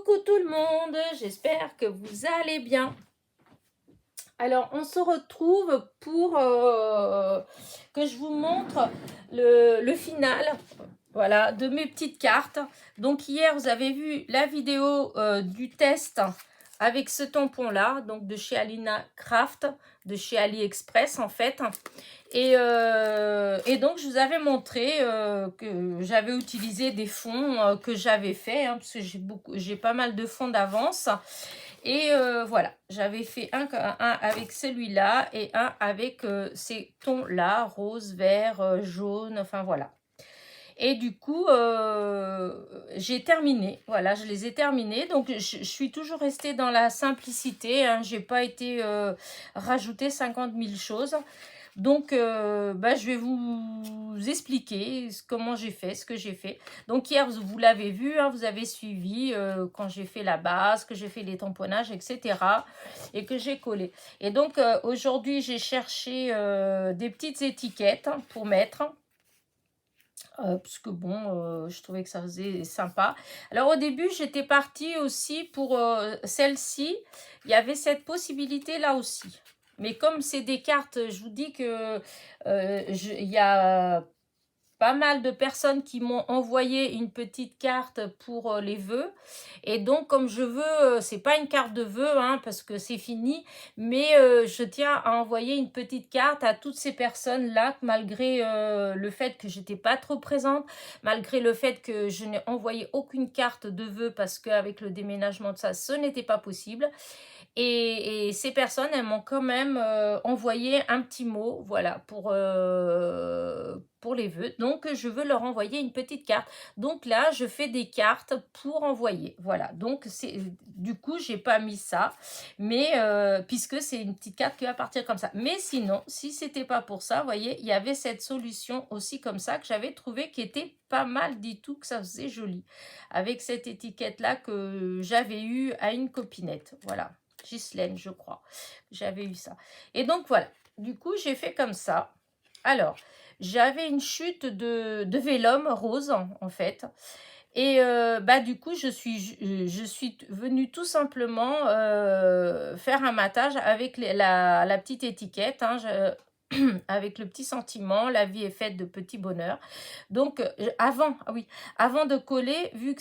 Coucou tout le monde, j'espère que vous allez bien. Alors, on se retrouve pour que je vous montre le final, voilà, de mes petites cartes. Donc hier, vous avez vu la vidéo du test avec ce tampon-là, donc de chez Alina Craft, de chez AliExpress en fait. Et donc, je vous avais montré que j'avais utilisé des fonds que j'avais fait, hein, parce que j'ai pas mal de fonds d'avance. Et voilà, j'avais fait un avec celui-là et un avec ces tons-là, rose, vert, jaune, enfin voilà. Et du coup, j'ai terminé. Voilà, je les ai terminés. Donc, je suis toujours restée dans la simplicité. Hein, j'ai pas été rajouter 50 000 choses. Donc, je vais vous expliquer comment j'ai fait, ce que j'ai fait. Donc, hier, vous l'avez vu, hein, vous avez suivi quand j'ai fait la base, que j'ai fait les tamponnages, etc. Et que j'ai collé. Et donc, aujourd'hui, j'ai cherché des petites étiquettes pour mettre. Parce que bon, je trouvais que ça faisait sympa. Alors, au début, j'étais partie aussi pour celle-ci. Il y avait cette possibilité-là aussi. Mais comme c'est des cartes, je vous dis que il y a pas mal de personnes qui m'ont envoyé une petite carte pour les vœux. Et donc, comme je veux, c'est pas une carte de vœux, hein, parce que c'est fini, mais je tiens à envoyer une petite carte à toutes ces personnes-là, malgré le fait que j'étais pas trop présente, malgré le fait que je n'ai envoyé aucune carte de vœux, parce qu'avec le déménagement de ça, ce n'était pas possible. Et ces personnes, elles m'ont quand même envoyé un petit mot, voilà, pour les vœux. Donc, je veux leur envoyer une petite carte. Donc là, je fais des cartes pour envoyer. Voilà, donc du coup, j'ai pas mis ça, mais puisque c'est une petite carte qui va partir comme ça. Mais sinon, si c'était pas pour ça, vous voyez, il y avait cette solution aussi comme ça que j'avais trouvé qui était pas mal du tout, que ça faisait joli. Avec cette étiquette-là que j'avais eue à une copinette. Voilà. Ghislaine, je crois. J'avais eu ça. Et donc, voilà. Du coup, j'ai fait comme ça. Alors, j'avais une chute de vélum rose, en fait. Et du coup, je suis venue tout simplement faire un matage avec la petite étiquette. Hein, avec le petit sentiment, la vie est faite de petits bonheurs. Donc, avant de coller, vu que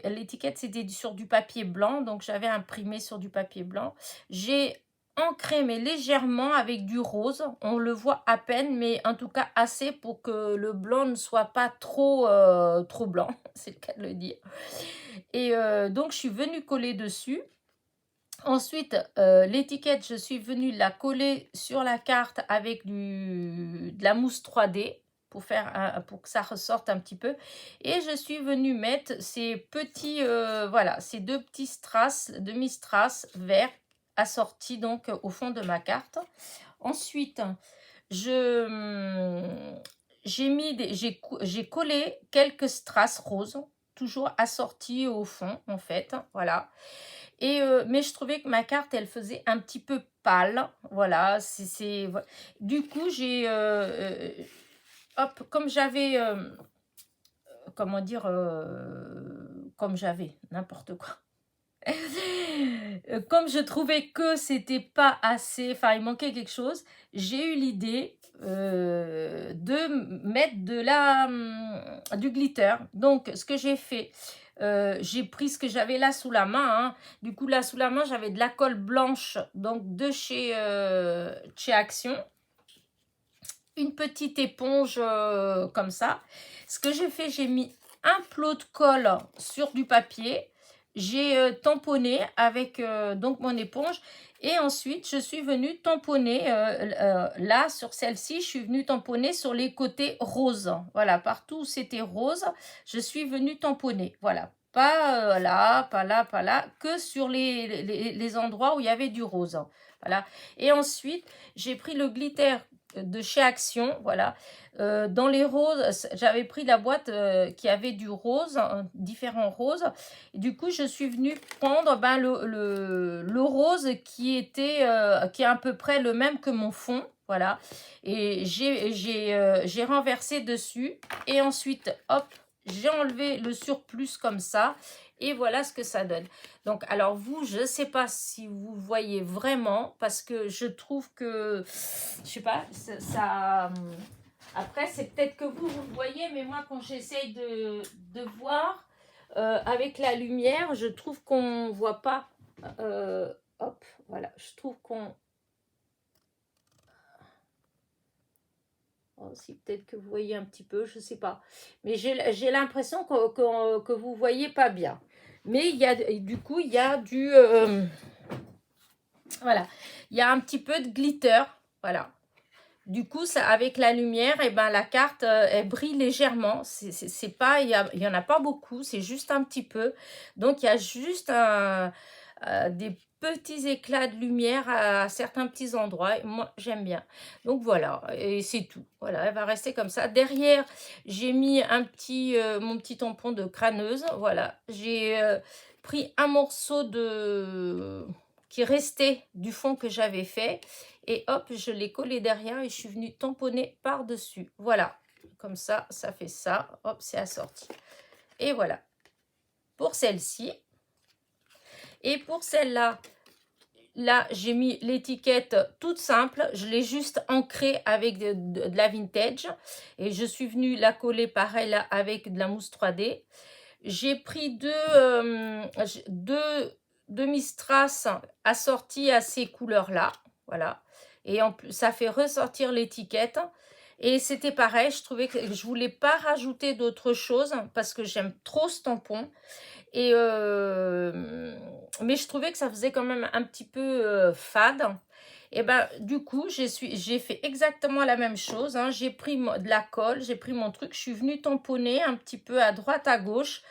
l'étiquette c'était sur du papier blanc, donc j'avais imprimé sur du papier blanc, j'ai ancré mais légèrement avec du rose. On le voit à peine, mais en tout cas assez pour que le blanc ne soit pas trop blanc, c'est le cas de le dire. Et donc, je suis venue coller dessus. Ensuite, l'étiquette, je suis venue la coller sur la carte avec de la mousse 3D pour que ça ressorte un petit peu. Et je suis venue mettre ces petits, ces deux petits strass, demi-strass verts assortis donc au fond de ma carte. Ensuite, j'ai collé quelques strass roses, toujours assortis au fond en fait, voilà. Et mais je trouvais que ma carte, elle faisait un petit peu pâle. Voilà, du coup, comme j'avais, comment dire, comme j'avais, n'importe quoi. Comme je trouvais que c'était pas assez, enfin, il manquait quelque chose, j'ai eu l'idée de mettre du glitter. Donc, ce que j'ai fait, j'ai pris ce que j'avais là sous la main. Hein. Du coup, là sous la main, j'avais de la colle blanche, donc de chez Action. Une petite éponge comme ça. Ce que j'ai fait, j'ai mis un plot de colle sur du papier. J'ai tamponné avec donc mon éponge. Et ensuite, je suis venue tamponner là, sur celle-ci, je suis venue tamponner sur les côtés roses. Voilà, partout où c'était rose, je suis venue tamponner. Voilà, pas là, pas là, pas là, que sur les endroits où il y avait du rose. Voilà. Et ensuite, j'ai pris le glitter de chez Action, voilà. Dans les roses, j'avais pris la boîte qui avait du rose, différents roses. Et du coup, je suis venue prendre le rose qui est à peu près le même que mon fond, voilà. Et j'ai renversé dessus. Et ensuite, hop, j'ai enlevé le surplus comme ça. Et voilà ce que ça donne. Donc, alors vous, je ne sais pas si vous voyez vraiment, parce que je trouve que, je sais pas, après, c'est peut-être que vous le voyez, mais moi, quand j'essaye de voir avec la lumière, je trouve qu'on ne voit pas. Hop, voilà, je trouve qu'on... Oh, si peut-être que vous voyez un petit peu, je ne sais pas. Mais j'ai l'impression que vous ne voyez pas bien. Mais il y a, du coup, il y a du... voilà, il y a un petit peu de glitter. Voilà. Du coup, ça, avec la lumière, et ben, la carte, elle brille légèrement. C'est pas, il y en a pas beaucoup, c'est juste un petit peu. Donc, il y a juste des petits éclats de lumière à certains petits endroits. Et moi, j'aime bien. Donc, voilà, et c'est tout. Voilà, elle va rester comme ça. Derrière, j'ai mis mon petit tampon de crâneuse. Voilà, j'ai pris un morceau qui restait du fond que j'avais fait. Et hop, je l'ai collé derrière et je suis venue tamponner par-dessus. Voilà, comme ça, ça fait ça. Hop, c'est assorti. Et voilà, pour celle-ci. Et pour celle-là, là, j'ai mis l'étiquette toute simple. Je l'ai juste ancrée avec de la vintage. Et je suis venue la coller pareil là avec de la mousse 3D. J'ai pris deux demi-strass assortis à ces couleurs-là. Voilà. Et en plus, ça fait ressortir l'étiquette. Et c'était pareil, je trouvais que je voulais pas rajouter d'autres choses parce que j'aime trop ce tampon. Et mais je trouvais que ça faisait quand même un petit peu fade. Et ben du coup, j'ai fait exactement la même chose. Hein. J'ai pris de la colle, j'ai pris mon truc, je suis venue tamponner un petit peu à droite, à gauche.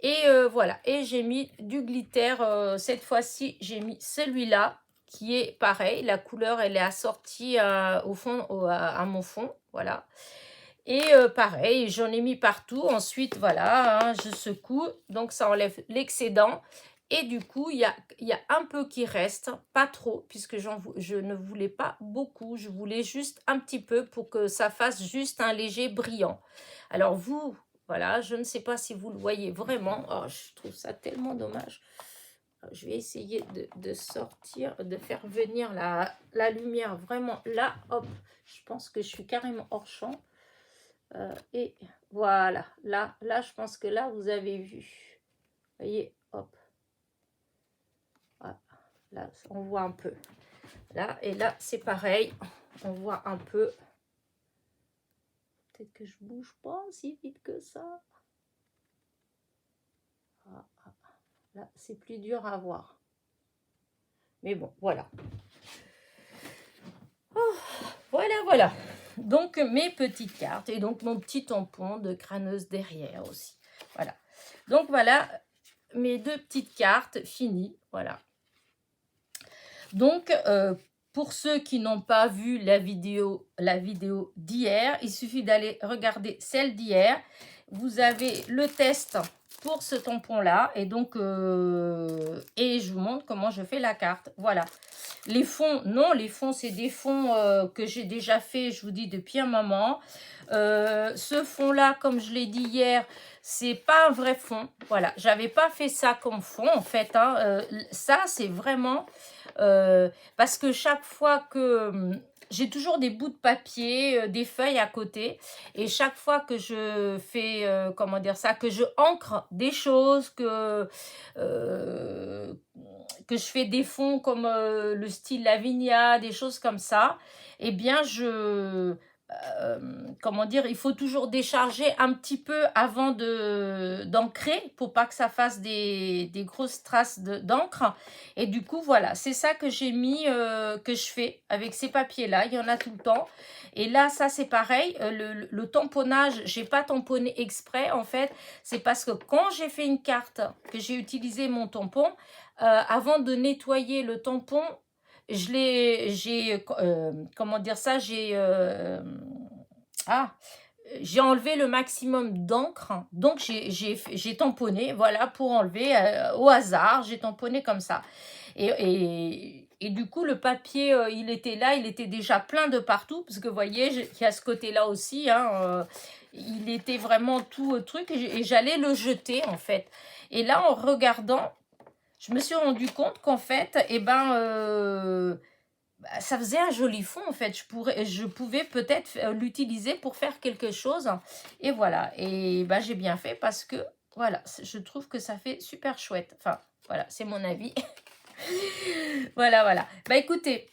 Et voilà, et j'ai mis du glitter. Cette fois-ci, j'ai mis celui-là qui est pareil. La couleur, elle est assortie au fond, à mon fond. Voilà. Et pareil, j'en ai mis partout. Ensuite, voilà, hein, je secoue. Donc, ça enlève l'excédent. Et du coup, il y a un peu qui reste, pas trop, puisque je ne voulais pas beaucoup. Je voulais juste un petit peu pour que ça fasse juste un léger brillant. Alors vous, voilà, je ne sais pas si vous le voyez vraiment. Oh, je trouve ça tellement dommage. Je vais essayer de sortir, de faire venir la lumière vraiment là. Hop, je pense que je suis carrément hors champ. Et voilà, là, je pense que là, vous avez vu. Vous voyez, hop. Voilà, là, on voit un peu. Là, et là, c'est pareil. On voit un peu. Peut-être que je bouge pas si vite que ça. Là, c'est plus dur à voir. Mais bon, voilà. Oh, voilà. Donc, mes petites cartes et donc mon petit tampon de crâneuse derrière aussi. Voilà. Donc, voilà mes deux petites cartes finies. Voilà. Donc, pour ceux qui n'ont pas vu la vidéo d'hier, il suffit d'aller regarder celle d'hier. Vous avez le test pour ce tampon-là. Et donc, et je vous montre comment je fais la carte. Voilà. Les fonds, non, les fonds, c'est des fonds que j'ai déjà fait, je vous dis, depuis un moment. Ce fond-là, comme je l'ai dit hier, c'est pas un vrai fond. Voilà, j'avais pas fait ça comme fond, en fait. Hein. Ça, c'est vraiment... parce que chaque fois que... j'ai toujours des bouts de papier, des feuilles à côté. Et chaque fois que je fais, comment dire ça, que je ancre des choses, que je fais des fonds comme le style Lavinia, des choses comme ça, eh bien, comment dire, il faut toujours décharger un petit peu avant d'ancrer pour pas que ça fasse des grosses traces d'encre. Et du coup, voilà, c'est ça que j'ai mis, que je fais avec ces papiers-là. Il y en a tout le temps. Et là, ça, c'est pareil. Le tamponnage, j'ai pas tamponné exprès, en fait. C'est parce que quand j'ai fait une carte, que j'ai utilisé mon tampon, avant de nettoyer le tampon, comment dire ça, j'ai enlevé le maximum d'encre, donc j'ai tamponné, voilà, pour enlever au hasard, j'ai tamponné comme ça. Et du coup, le papier, il était là, il était déjà plein de partout, parce que vous voyez, il y a ce côté-là aussi, hein, il était vraiment tout truc et j'allais le jeter en fait. Et là, en regardant, je me suis rendu compte qu'en fait, ça faisait un joli fond en fait. Je pouvais peut-être l'utiliser pour faire quelque chose. Et voilà. Et j'ai bien fait parce que voilà, je trouve que ça fait super chouette. Enfin, voilà, c'est mon avis. Voilà, voilà. Écoutez,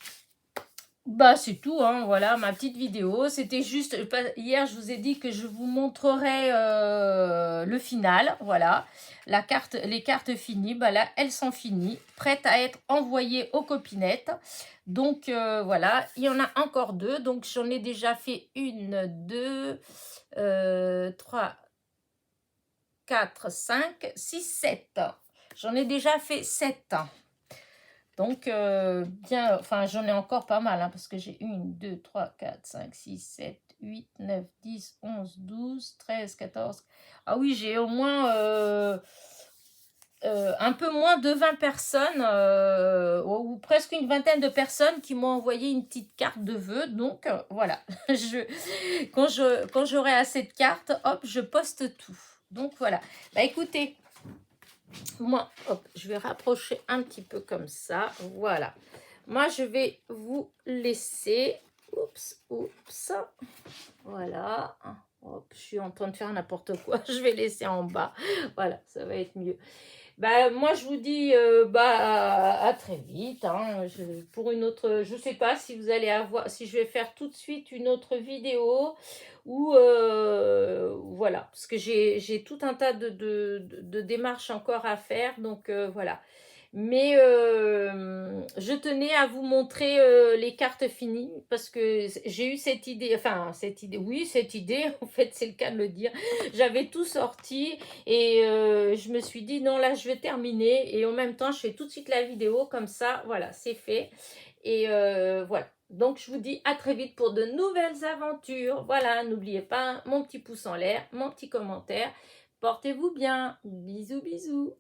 c'est tout, hein, voilà ma petite vidéo. C'était juste, hier je vous ai dit que je vous montrerai le final, voilà. Les cartes finies, là elles sont finies, prêtes à être envoyées aux copinettes. Donc voilà, il y en a encore 2, donc j'en ai déjà fait 1, 2, 3, 4, 5, 6, 7. J'en ai déjà fait 7. Donc, j'en ai encore pas mal, hein, parce que j'ai 1, 2, 3, 4, 5, 6, 7, 8, 9, 10, 11, 12, 13, 14. Ah oui, j'ai au moins un peu moins de 20 personnes, ou presque une vingtaine de personnes qui m'ont envoyé une petite carte de vœux. Donc, voilà, quand j'aurai assez de cartes, hop, je poste tout. Donc, voilà. Écoutez, moi, hop, je vais rapprocher un petit peu comme ça. Voilà. Moi, je vais vous laisser. Oups, oups. Voilà. Hop, je suis en train de faire n'importe quoi. Je vais laisser en bas. Voilà, ça va être mieux. Moi, je vous dis à très vite. Hein. Pour une autre, je sais pas si vous allez avoir, si je vais faire tout de suite une autre vidéo ou voilà, parce que j'ai tout un tas de démarches encore à faire. Donc voilà. Mais je tenais à vous montrer les cartes finies parce que j'ai eu cette idée, cette idée, en fait, c'est le cas de le dire. J'avais tout sorti et je me suis dit, non, là, je vais terminer. Et en même temps, je fais tout de suite la vidéo, comme ça, voilà, c'est fait. Et voilà. Donc, je vous dis à très vite pour de nouvelles aventures. Voilà, n'oubliez pas mon petit pouce en l'air, mon petit commentaire. Portez-vous bien. Bisous, bisous.